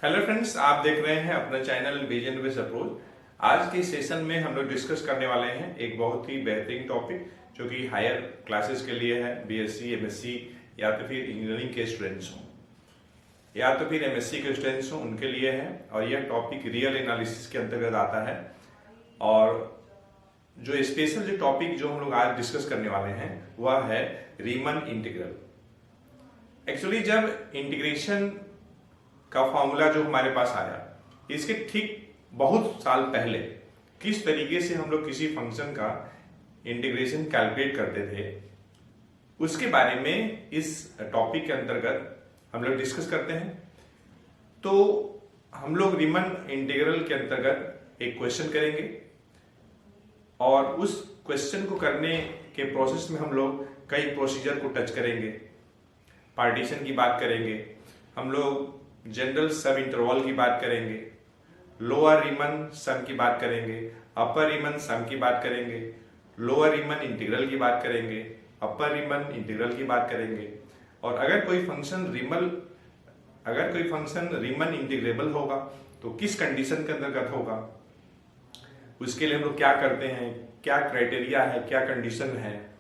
Hello friends, आप देख रहे हैं अपना चैनल विजन विद अप्रोच। आज के सेशन में हम लोग डिस्कस करने वाले हैं एक बहुत ही बेहतरीन टॉपिक जो कि हायर क्लासेस के लिए है। बीएससी, एमएससी या तो फिर इंजीनियरिंग के स्टूडेंट्स हों या तो फिर एमएससी के स्टूडेंट्स हों, उनके लिए है। और यह टॉपिक रियल एनालिसिस के अंतर्गत आता है। और जो स्पेशल जो टॉपिक जो हम लोग आज डिस्कस करने वाले हैं वह है रीमन इंटीग्रल। एक्चुअली जब इंटीग्रेशन का फॉर्मूला जो हमारे पास आया, इसके ठीक बहुत साल पहले किस तरीके से हम लोग किसी फंक्शन का इंटीग्रेशन कैलकुलेट करते थे, उसके बारे में इस टॉपिक के अंतर्गत हम लोग डिस्कस करते हैं। तो हम लोग रीमन इंटीग्रल के अंतर्गत एक क्वेश्चन करेंगे और उस क्वेश्चन को करने के प्रोसेस में हम लोग कई प्रोसीजर को टच करेंगे। पार्टीशन की बात करेंगे, हम लोग जनरल सब इंटरवल की बात करेंगे, लोअर रीमन सम की बात करेंगे, अपर रीमन सम की बात करेंगे, लोअर रीमन इंटीग्रल की बात करेंगे, अपर रीमन इंटीग्रल की बात करेंगे। और अगर कोई फंक्शन रीमन इंटीग्रेबल होगा तो किस कंडीशन के अंतर्गत होगा, उसके लिए हम लोग क्या करते हैं, क्या क्राइटेरिया है, क्या कंडीशन है।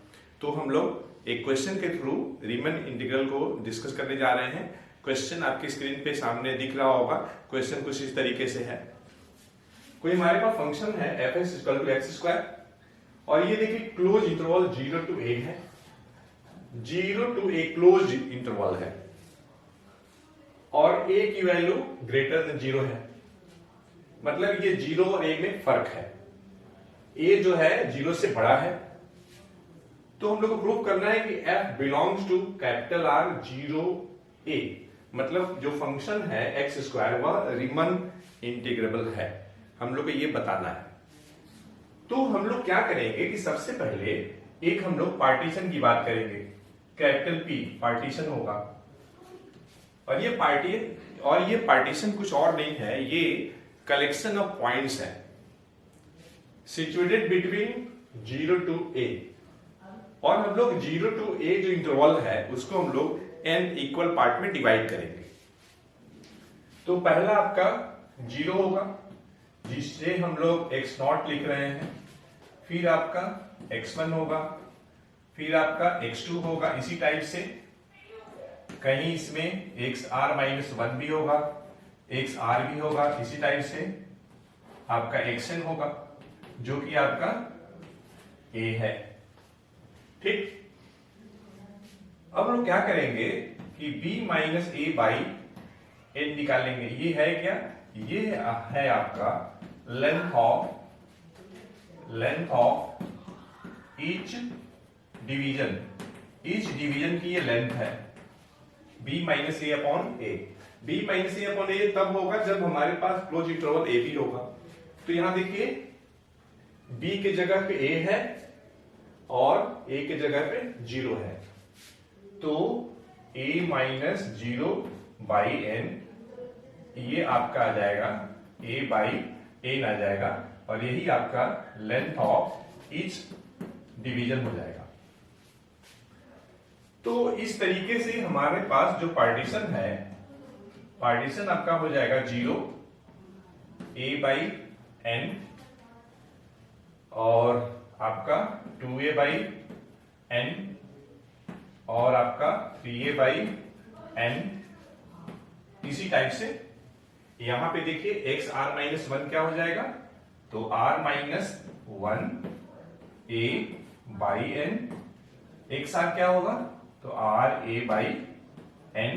तो हम लोग एक क्वेश्चन के थ्रू रीमन इंटीग्रल को डिस्कस करने जा रहे हैं। क्वेश्चन आपकी स्क्रीन पे सामने दिख रहा होगा। क्वेश्चन कुछ इस तरीके से है। कोई हमारे पास फंक्शन है f(x)(x²) और ये देखिए क्लोज इंटरवल 0 to a है। 0 to a क्लोज इंटरवल है और a की वैल्यू ग्रेटर देन 0 है। मतलब ये 0 और a में फर्क है। a जो है 0 से बड़ा है। तो हम लोग को प्रूव करना है कि f belongs to capital R 0a, मतलब जो फंक्शन है x² वह रीमन इंटीग्रेबल है। हम लोग को ये बताना है। तो हम लोग क्या करेंगे कि सबसे पहले एक हम लोग पार्टीशन की बात करेंगे। कैपिटल P पार्टीशन होगा और ये पार्टीशन कुछ और नहीं है, ये कलेक्शन ऑफ पॉइंट्स है सिचुएटेड बिटवीन 0 to a। और हम लोग 0 to a जो इंटरवल है उसको हम लोग n इक्वल पार्ट में डिवाइड करेंगे। तो पहला आपका 0 होगा जिससे हम लोग x0 लिख रहे हैं, फिर आपका x1 होगा, फिर आपका x2 होगा। इसी टाइप से कहीं इसमें xr-1 भी होगा, xr भी होगा। इसी टाइप से आपका xn होगा जो कि आपका a है। ठीक, अब लोग क्या करेंगे कि b minus a by n निकालेंगे। ये है क्या, ये है आपका लेंथ ऑफ ईच डिवीजन की ये लेंथ है b minus a upon a। b minus a upon a तब होगा जब हमारे पास क्लोज इंटरवल a भी होगा। तो यहां देखिए b के जगह पे a है और a के जगह पे 0 है। तो a माइनस 0 बाई n ये आपका आ जाएगा a बाई n आ जाएगा और यही आपका लेंथ ऑफ ईच डिवीजन हो जाएगा। तो इस तरीके से हमारे पास जो पार्टीशन है, पार्टीशन आपका हो जाएगा 0 a बाई n और आपका 2a बाई n और आपका 3a बाई n। इसी टाइप से यहां पे देखिए xr-1 क्या हो जाएगा, तो r-1 a by n। xr क्या होगा, तो r a बाई n।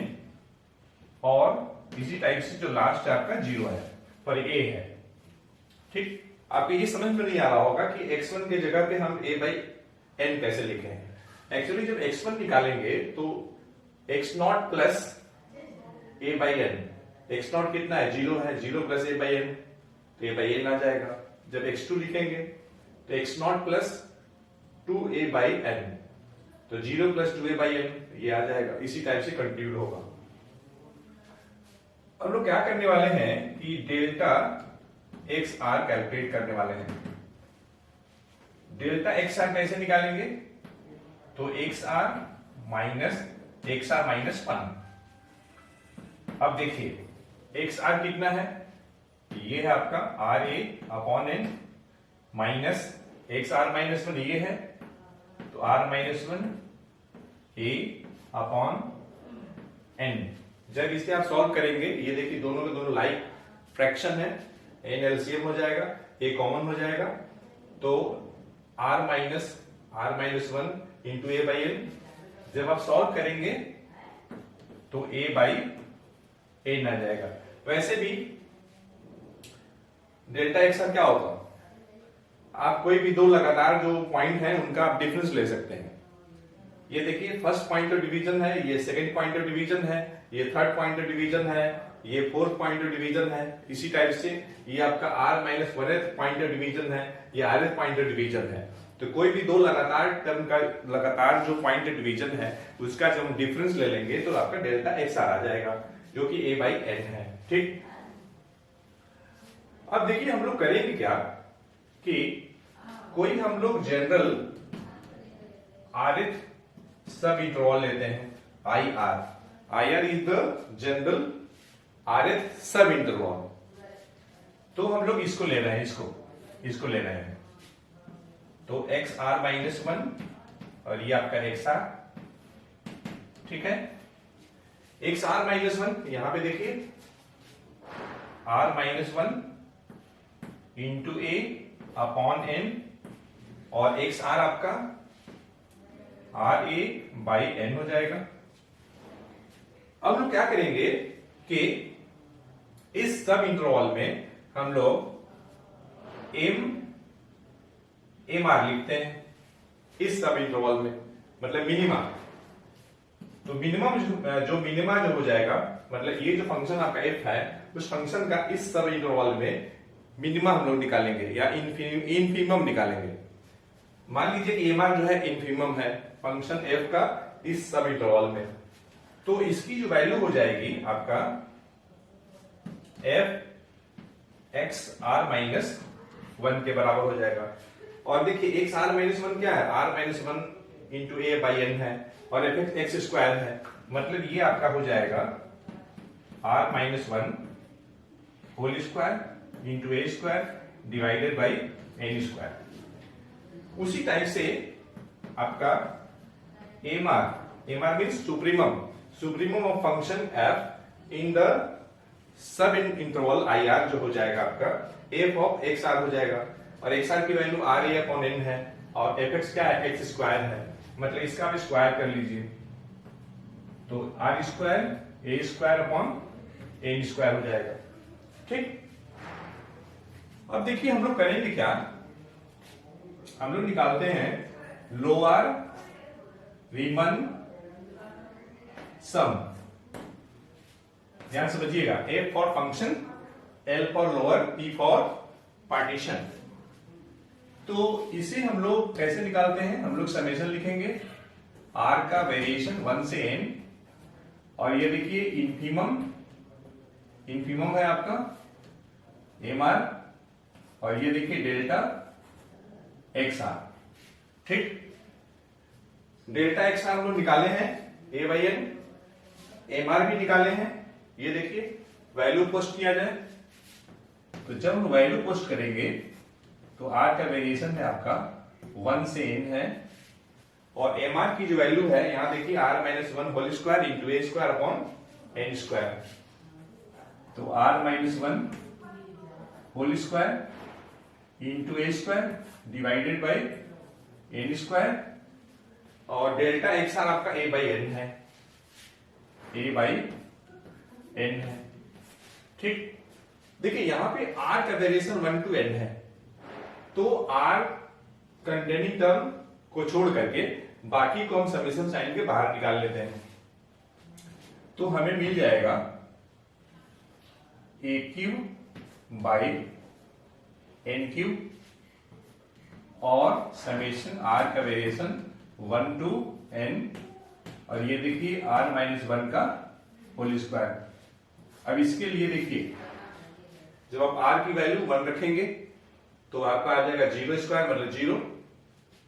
और इसी टाइप से जो लास्ट आपका 0 है पर a है। ठीक, आपको ये समझ में नहीं आ रहा होगा कि x1 के जगह पे हम a बाई n कैसे लिखे हैं। एक्चुअली जब x1 निकालेंगे तो x0 plus a by n, x0 कितना है, 0 है, 0 प्लस a बाई n तो a बाई n आ जाएगा। जब x2 लिखेंगे तो x0 plus 2a by n तो 0 प्लस 2a बाई n ये आ जाएगा। इसी टाइप से कंटिन्यू होगा। अब लोग क्या करने वाले हैं कि डेल्टा XR कैलकुलेट करने वाले हैं। डेल्टा XR कैसे निकालेंगे, तो XR माइनस 1। अब देखिए एक्स आर कितना है, ये है आपका R A upon N minus X R minus one ये है, तो R minus one A upon N. जब इसे आप सॉल्व करेंगे, ये देखिए दोनों के दोनों लाइक फ्रैक्शन है, एन एलसीएम हो जाएगा, ए कॉमन हो जाएगा, तो R minus one into A by N. जब आप सॉल्व करेंगे तो ए बाई एन आ जाएगा। वैसे भी डेल्टा एक्स क्या होगा, आप कोई भी दो लगातार जो पॉइंट है उनका आप डिफरेंस ले सकते हैं। ये देखिए फर्स्ट पॉइंट ऑफ डिवीजन है, ये सेकंड पॉइंट ऑफ डिवीजन है, ये थर्ड पॉइंट ऑफ डिवीजन है, ये फोर्थ पॉइंट ऑफ डिवीजन है। इसी टाइप से ये आपका R minus one point of division है, ये आर पॉइंट ऑफ डिवीजन है। तो कोई भी दो लगातार टर्म का लगातार जो पॉइंट ऑफ डिवीजन है उसका जब हम डिफरेंस ले लेंगे तो आपका डेल्टा एक्स आर आ जाएगा, जो कि ए बाई एन है। ठीक, अब देखिए हम लोग करेंगे क्या कि कोई हम लोग जनरल आरथ सब इंटरवल लेते हैं, I R is the general आरथ सब इंटरवल। तो हम लोग इसको ले रहे हैं, इसको ले रहे हैं, तो एक्स आर माइनस वन और ये आपका एक्स आर। ठीक है, एक्स आर माइनस वन यहां पे देखिए R minus one into A upon N, और एक्स आर आपका आर ए बाई एन हो जाएगा। अब लोग क्या करेंगे कि इस सब इंटरवल में हम लोग एम आर लिखते हैं इस सब इंटरवल में, मतलब मिनिमा। तो मिनिमम जो मिनिमा जो हो जाएगा, मतलब ये जो फंक्शन आपका एफ है उस फंक्शन का इस सब इंटरवल में मिनिमा हम लोग निकालेंगे या इनफीमम निकालेंगे। मान लीजिए कि एम आर जो है इनफीमम है फंक्शन एफ का इस सब इंटरवल में, तो इसकी जो वैल्यू हो जाएगी आपका F X R minus one के बराबर हो जाएगा। और देखिए एक्स आर माइनस वन क्या है, R minus one into A by N है, और एफ एक्स स्क्वायर है, मतलब ये आपका हो जाएगा R minus one whole square into A square divided by N square. उसी टाइप से आपका M R means supremum of function F in the subinterval I R जो हो जाएगा आपका एफ ऑफ एक्स आर हो जाएगा, और एक्स आर की value R A upon N है, और एफ एक्स क्या है, एक्स स्क्वायर है, मतलब इसका आप स्क्वायर कर लीजिए, तो R square A square upon N square हो जाएगा। ठीक, अब देखिए हम लोग करेंगे क्या, हम लोग निकालते हैं लोअर रीमन सम। ध्यान से बचिएगा, A for function, L for lower, P for partition. तो इसे हम लोग कैसे निकालते हैं, हम लोग समेशन लिखेंगे आर का वेरिएशन 1 से n, और ये देखिए इनफीमम है आपका एम आर, और ये देखिए डेल्टा एक्स आर। ठीक, डेल्टा एक्स आर हम लोग निकाले हैं ए बाई एन, एम आर भी निकाले हैं, ये देखिए वैल्यू पोस्ट किया जाए, तो जब हम वैल्यू पोस्ट करेंगे तो आर का वेरिएशन है आपका 1 से n है, और एम आर की जो वैल्यू है यहां देखिए R minus one whole square into A square upon N square, तो R minus one whole square into A square divided by N square, और डेल्टा एक्स आर आपका ए बाई एन है, ए by N है। ठीक, देखिए यहां पे are का वेरिएशन 1 to n है, तो आर कंटेनिंग टर्म को छोड़ करके बाकी को हम समेशन साइन के बाहर निकाल लेते हैं, तो हमें मिल जाएगा ए क्यूब बाई एन क्यूब, और समेशन आर का वेरिएशन 1 to n, और ये देखिए आर माइनस वन का होल स्क्वायर। अब इसके लिए देखिए जब आप r की वैल्यू 1 रखेंगे तो आपका आ जाएगा 0 स्क्वायर मतलब 0,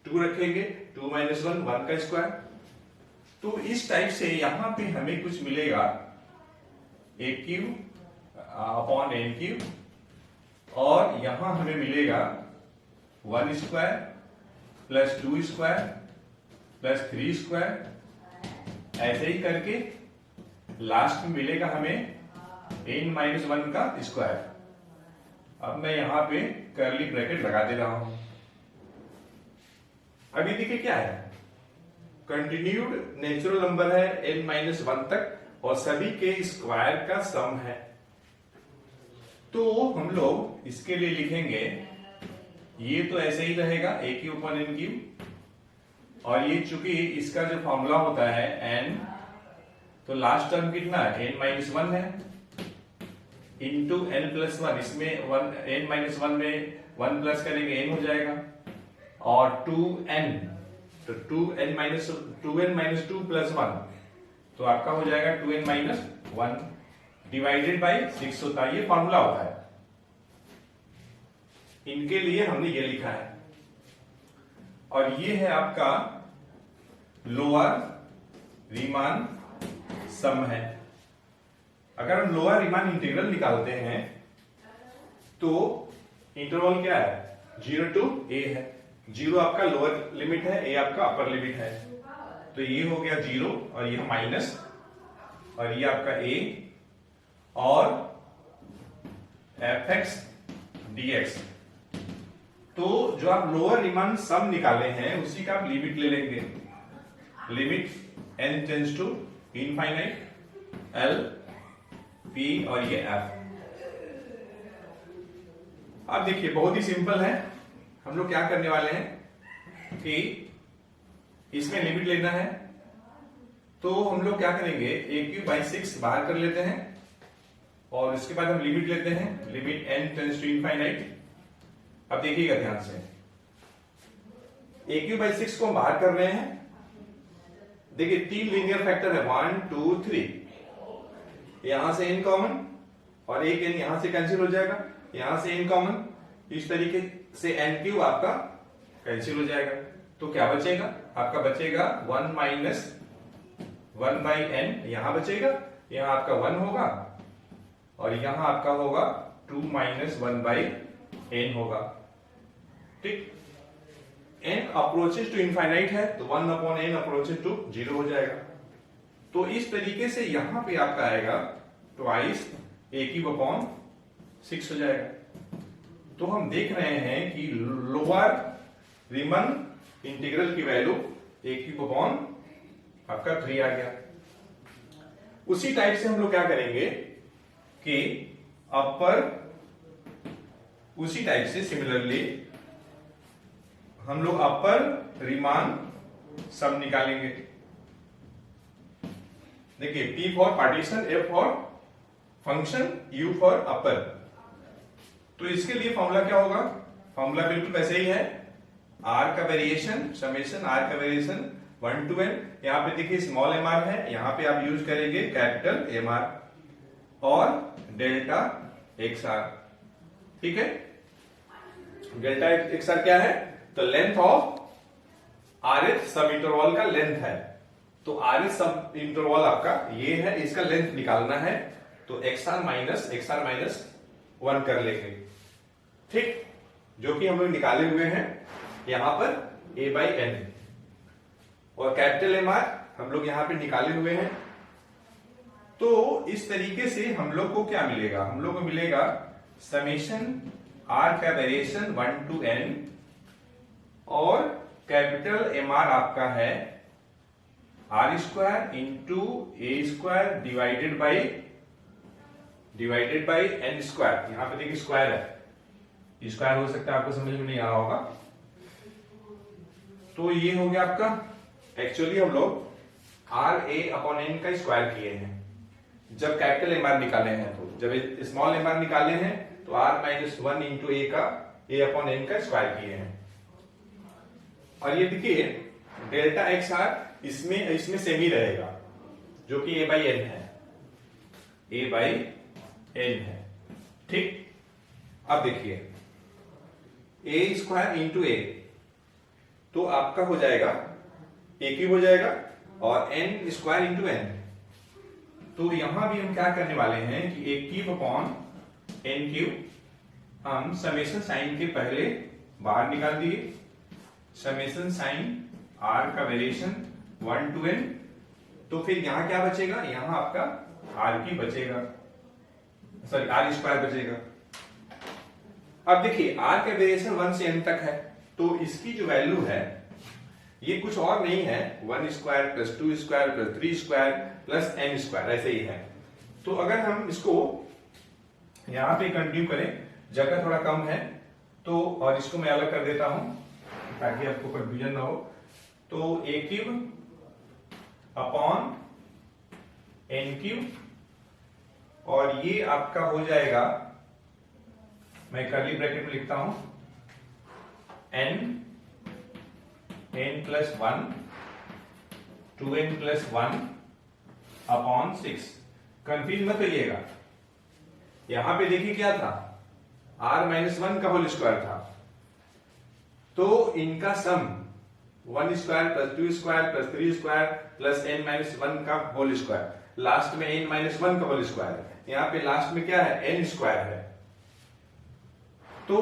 2 रखेंगे 2 माइनस 1 1 का स्क्वायर। तो इस टाइप से यहां पे हमें कुछ मिलेगा ए क्यूब अपॉन एन क्यूब, और यहां हमें मिलेगा 1 square plus 2 square plus 3 square, ऐसे ही करके लास्ट में मिलेगा हमें n-1 का स्क्वायर। अब मैं यहां पे कर्ली ब्रैकेट लगा दे रहा हूं। अभी देखिए क्या है, कंटिन्यूड नेचुरल नंबर है n-1 तक और सभी के स्क्वायर का सम है। तो हम लोग इसके लिए लिखेंगे, ये तो ऐसे ही रहेगा a cube upon n cube, और ये चूंकि इसका जो फॉर्मूला होता है n, तो लास्ट टर्म कितना है n-1 है इंटू n+1, इसमें n-1 में 1 प्लस करेंगे n हो जाएगा, और 2n, तो 2n-2 प्लस 1, तो आपका हो जाएगा 2n-1 डिवाइडेड बाई 6 होता है। ये फॉर्मूला होता है, इनके लिए हमने ये लिखा है। और ये है आपका लोअर रीमान सम है। अगर हम लोअर रीमान इंटीग्रल निकालते हैं तो इंटरवल क्या है, 0 to a है। 0 आपका लोअर लिमिट है, a आपका अपर लिमिट है, तो ये हो गया 0 और ये माइनस, और ये आपका a और fx dx। तो जो आप लोअर रीमान सम निकाले हैं उसी का आप लिमिट ले लेंगे, limit n tends to infinite, l p और ये f। अब देखिए बहुत ही सिंपल है, हम लोग क्या करने वाले हैं कि इसमें लिमिट लेना है, तो हम लोग क्या करेंगे a⁴/6 बाहर कर लेते हैं और इसके बाद हम लिमिट लेते हैं, limit n tends to infinite. अब देखिएगा ध्यान से, a⁴/6 को हम बाहर कर रहे हैं। देखिए 3 लीनियर फैक्टर है, 1 2 3, यहां से n कॉमन और एक n यहां से कैंसिल हो जाएगा, यहां से n कॉमन, इस तरीके से n³ आपका कैंसिल हो जाएगा। तो क्या बचेगा, आपका बचेगा 1 माइनस 1/n, यहां बचेगा, यहां आपका 1 होगा और यहां आपका होगा 2 माइनस 1/n होगा। ठीक, n अप्रोचेस टू इनफाइनाइट है तो 1/n अप्रोचेस टू 0 हो जाएगा। तो इस तरीके से यहां पे आपका आएगा ट्वाइस a⁴/6 हो जाएगा। तो हम देख रहे हैं कि लोअर रीमान इंटीग्रल की वैल्यू a³ आपका 3 आ गया। उसी टाइप से हम लोग क्या करेंगे कि अपर, उसी टाइप से सिमिलरली हम लोग अपर रीमान सम निकालेंगे। देखिए P for partition, F for function, U for upper. तो इसके लिए फॉर्मूला क्या होगा, फॉर्मूला बिल्कुल वैसे ही है, R का वेरिएशन समेशन R का वेरिएशन 1 to n। यहां पे देखिए स्मॉल mr है, यहां पे आप यूज करेंगे कैपिटल mr और डेल्टा xr। ठीक है, डेल्टा xr क्या है, तो लेंथ ऑफ rth सब इंटरवल का लेंथ है। तो rth सब इंटरवल आपका ये है, इसका लेंथ निकालना है, तो xr माइनस 1 कर लेंगे। ठीक, जो कि हम लोग निकाले हुए हैं यहां पर a/n, और कैपिटल mr हम लोग यहां पे निकाले हुए हैं। तो इस तरीके से हम लोग को क्या मिलेगा, हम लोग को मिलेगा समेशन r का वेरिएशन 1 to n और कैपिटल mr आपका है r² into a² divided by n²। यहां पे देखिए स्क्वायर है, स्क्वायर हो सकता है आपको समझ में नहीं आ रहा होगा। तो ये हो गया आपका, एक्चुअली हम लोग RA/n का स्क्वायर किए हैं जब कैपिटल mr निकाले हैं। तो जब स्मॉल mr निकाले हैं तो r-1 इंटू a का a/n का स्क्वायर किए हैं। और ये देखिए डेल्टा xr इसमें सेम ही रहेगा, जो कि a/n है, a/n है। ठीक, अब देखिए a² इंटू a, तो आपका हो जाएगा a³ हो जाएगा और n² इंटू n, तो यहां भी हम क्या करने वाले हैं कि ए क्यूब अपॉन एन क्यूब, हम समेशन साइन के पहले बाहर निकाल दिए, समेशन साइन आर का वेरिएशन 1 to n, तो फिर यहां क्या बचेगा, यहां आपका आर की बचेगा, सॉरी आर स्क्वायर बचेगा। अब देखिए आर का वेरिएशन 1 से n तक है, तो इसकी जो वैल्यू है ये कुछ और नहीं है, 1 square plus 2 square plus 3 square plus n square, ऐसे ही है। तो अगर हम इसको यहां पे कंटिन्यू करें, जगह थोड़ा कम है तो, और इसको मैं अलग कर देता हूं ताकि आपको कंफ्यूजन ना हो। तो ए क्यूब अपॉन एन क्यूब, और ये आपका हो जाएगा, मैं कर्ली ब्रैकेट में लिखता हूं, n plus 1 2n plus 1 upon 6। Confuse मत होइएगा, यहां पे देखिए क्या था, r माइनस 1 का होल स्क्वायर था, तो इनका सम 1 square plus 2 square plus 3 square plus n minus 1 का होल स्क्वायर, लास्ट में n माइनस 1 का होल स्क्वायर है, यहां पे लास्ट में क्या है, n स्क्वायर है। तो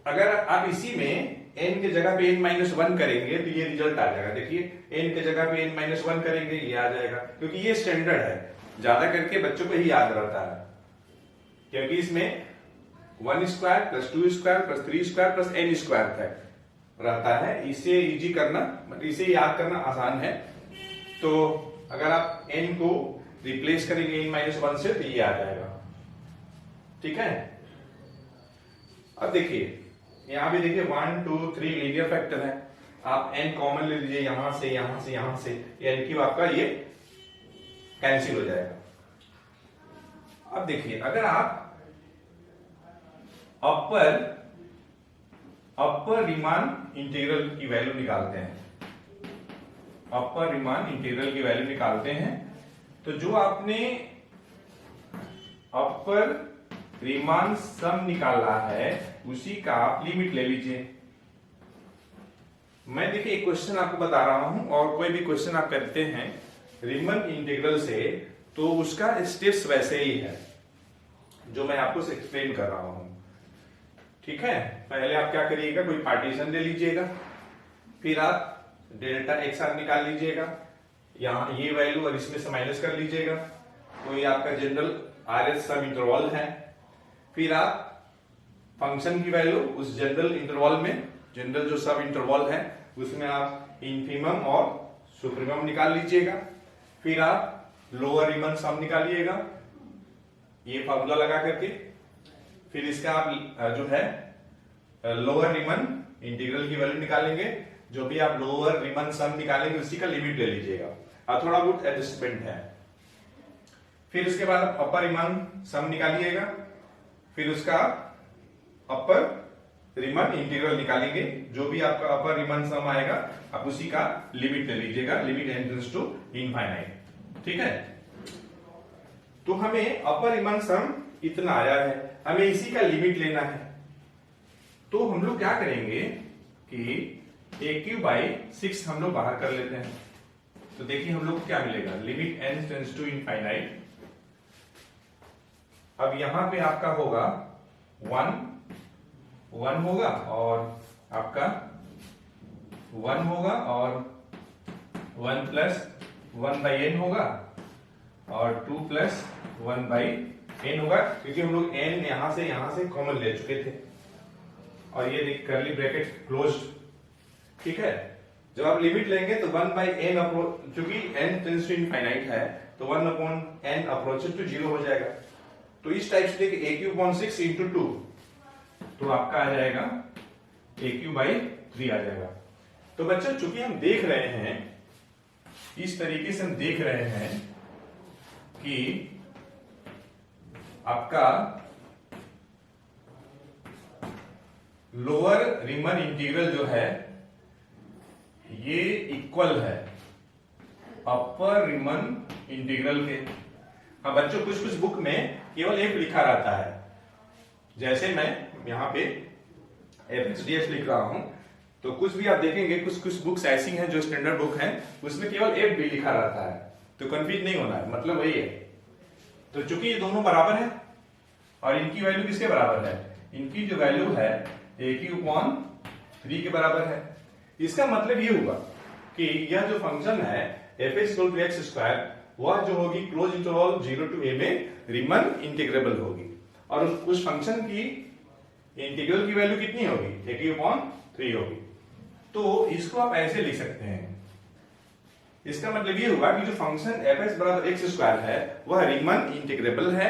अगर आप इसी में n के जगह पे n माइनस 1 करेंगे तो ये रिजल्ट आ जाएगा। देखिए n के जगह पे n माइनस 1 करेंगे, ये आ जाएगा, क्योंकि ये स्टैंडर्ड है, ज्यादा करके बच्चों को ही याद रहता है, क्योंकि इसमें 1 square plus 2 square plus 3 square plus n square तक रहता है। इसे इजी करना, मतलब इसे याद करना आसान है। तो अगर आप n को रिप्लेस करेंगे n माइनस 1 से, तो ये आ जाएगा, ठीक है। अब देखिए यहां पे देखिए 1 2 3 लीनियर फैक्टर है, आप n कॉमन ले लीजिए, यहां से यहां से यहां से, n क्यूब आपका ये कैंसिल हो जाएगा। अब देखिए अगर आप अपर रीमान इंटीग्रल की वैल्यू निकालते हैं, अपर रीमान इंटीग्रल की वैल्यू निकालते हैं, तो जो आपने अपर रीमान सम निकाला है उसी का आप लिमिट ले लीजिए। मैं देखिए एक क्वेश्चन आपको बता रहा हूं, और कोई भी क्वेश्चन आप करते हैं रीमन इंटीग्रल से, तो उसका स्टेप्स वैसे ही है जो मैं आपको एक्सप्लेन कर रहा हूं, ठीक है। पहले आप क्या करिएगा, कोई पार्टीशन ले लीजिएगा, फिर आप डेल्टा एक्स आर निकाल लीजिएगा, यहां ये वैल्यू और इसमें से माइनस कर लीजिएगा, कोई आपका जनरल आर एस सब इंटरवल है, फिर आप फंक्शन की वैल्यू उस जनरल इंटरवल में, जनरल जो सब इंटरवल है उसमें आप इन्फीमम और सुप्रीमम निकाल लीजिएगा, फिर आप लोअर रीमन सम निकालिएगा ये फार्मूला लगा करके, फिर इसका आप जो है लोअर रीमन इंटीग्रल की वैल्यू निकालेंगे, जो भी आप लोअर रीमन सम निकालेंगे उसी का लिमिट ले लीजिएगा, और थोड़ा बहुत एडजस्टमेंट है। फिर उसके बाद आप अपर रीमन सम निकालिएगा, फिर उसका अपर रीमन इंटीग्रल निकालेंगे, जो भी आपका अपर रीमन सम आएगा आप उसी का लिमिट ले लीजिएगा, limit n tends to infinite, ठीक है। तो हमें अपर रीमन सम इतना आया है, हमें इसी का लिमिट लेना है, तो हम लोग क्या करेंगे कि ए क्यूब बाई 6 हम लोग बाहर कर लेते हैं। तो देखिए हम लोग को क्या मिलेगा, limit n tends to infinite. अब यहां पे आपका होगा 1 होगा, और आपका 1 होगा, और 1 प्लस 1 बाई एन होगा, और 2 प्लस 1 बाई एन होगा, क्योंकि हम लोग n यहां से कॉमन ले चुके थे, और ये देख कर्ली ब्रैकेट क्लोज, ठीक है। जब आप लिमिट लेंगे तो 1 बाई एन अप्रोच, चूंकि n टेंड्स टू इनफाइनाइट है तो 1 अपॉन n अप्रोचेस टू 0 हो जाएगा। तो इस टाइप से देखिए a क्यूब अपॉन 6 इंटू 2, तो आपका आ जाएगा a क्यूब बाई 3 आ जाएगा। तो बच्चों चूंकि हम देख रहे हैं, इस तरीके से हम देख रहे हैं कि आपका लोअर रीमन इंटीग्रल जो है ये इक्वल है अपर रीमन इंटीग्रल के। हाँ बच्चों, कुछ कुछ बुक में केवल f लिखा रहता है, जैसे मैं यहाँ पे FHDS लिख रहा हूं, तो कुछ भी आप देखेंगे कुछ कुछ बुक्स ऐसी हैं जो स्टैंडर्ड बुक हैं उसमें केवल f भी लिखा रहता है, तो कंफ्यूज नहीं होना है, मतलब वही है। तो चूंकि ये दोनों बराबर है और इनकी वैल्यू किसके बराबर है, इनकी जो वैल्यू है AQ/3 के बराबर है। इसका मतलब ये हुआ कि यह जो फंक्शन है f(x²) वह जो होगी क्लोज इंटरवल 0 to a में रीमन इंटीग्रेबल होगी और उस फंक्शन की इंटीग्रल की वैल्यू कितनी होगी, AQ/3 होगी। तो इसको आप ऐसे लिख सकते हैं, इसका मतलब ये हुआ कि जो फंक्शन f(x²) है वह रीमन इंटीग्रेबल है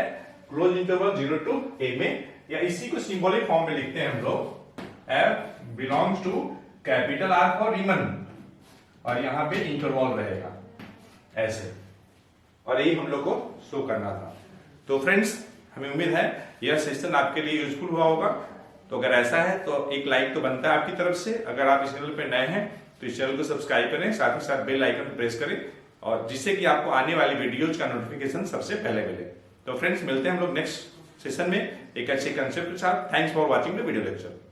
क्लोज इंटरवल 0 to a में, या इसी को सिंबॉलिक फॉर्म में लिखते हैं हम लोग f belongs to capital R for Riemann और यहां पे इंटरवल रहेगा ऐसे, और यही हम लोग को शो करना था। तो फ्रेंड्स, हमें उम्मीद है यह सेशन आपके लिए यूजफुल हुआ होगा। तो अगर ऐसा है तो एक लाइक तो बनता है आपकी तरफ से। अगर आप इस चैनल पे नए हैं तो इस चैनल को सब्सक्राइब करें, साथ ही साथ बेल आइकन प्रेस करें और जिससे कि आपको आने वाली वीडियोज का नोटिफिकेशन सबसे पहले मिले। तो फ्रेंड्स, मिलते हैं हम लोग नेक्स्ट सेशन में एक अच्छे कंसेप्ट के साथ। Thanks for watching the video lecture.